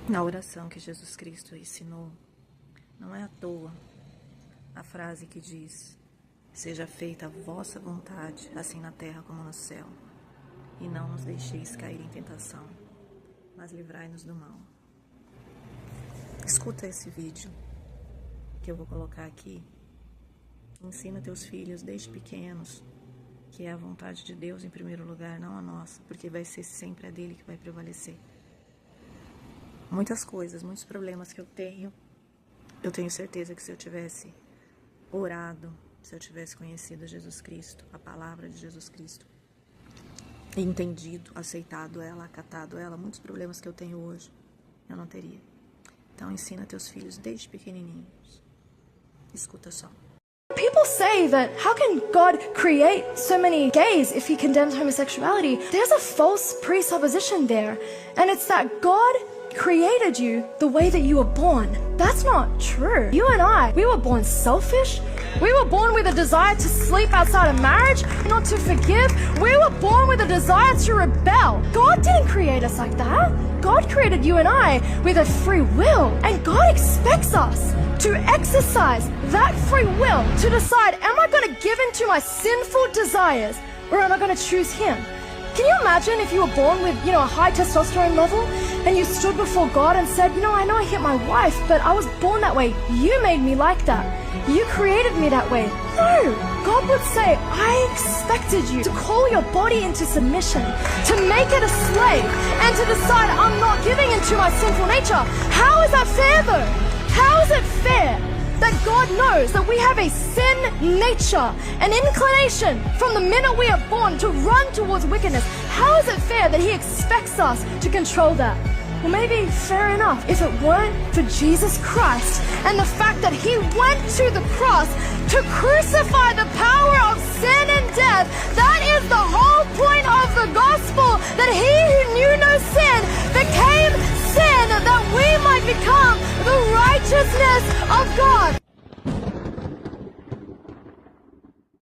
Na oração que Jesus Cristo ensinou, não é à toa a frase que diz: seja feita a vossa vontade, assim na terra como no céu, e não nos deixeis cair em tentação, mas livrai-nos do mal. Escuta esse vídeo que eu vou colocar aqui. Ensina teus filhos desde pequenos que é a vontade de Deus em primeiro lugar, não a nossa, porque vai ser sempre a dele que vai prevalecer. Muitas coisas, muitos problemas que eu tenho certeza que se eu tivesse orado, se eu tivesse conhecido Jesus Cristo, a palavra de Jesus Cristo, e entendido, aceitado ela, acatado ela, muitos problemas que eu tenho hoje, eu não teria. Então ensina teus filhos desde pequenininhos. Escuta só. People say that how can God create so many gays if he condemns homosexuality? There's a false presupposition there, and it's that God created you the way that you were born. That's not true. You and I, we were born selfish. We were born with a desire to sleep outside of marriage, not to forgive. We were born with a desire to rebel. God didn't create us like that. God created you and I with a free will, and God expects us to exercise that free will to decide, am I going to give in to my sinful desires, or am I going to choose Him? Can you imagine if you were born with, a high testosterone level, and you stood before God and said, I know I hit my wife, but I was born that way. You made me like that. You created me that way. No, God would say, I expected you to call your body into submission, to make it a slave, and to decide I'm not giving into my sinful nature. How is that fair though? How is it fair that God knows that we have a sin nature, an inclination from the minute we are born to run towards wickedness? How is it fair that He expects us to control that? Well, maybe fair enough if it weren't for Jesus Christ and the fact that He went to the cross to crucify the power of sin and death. That is the whole point of the gospel, that He who knew no sin became sin, that we might become the righteousness of God.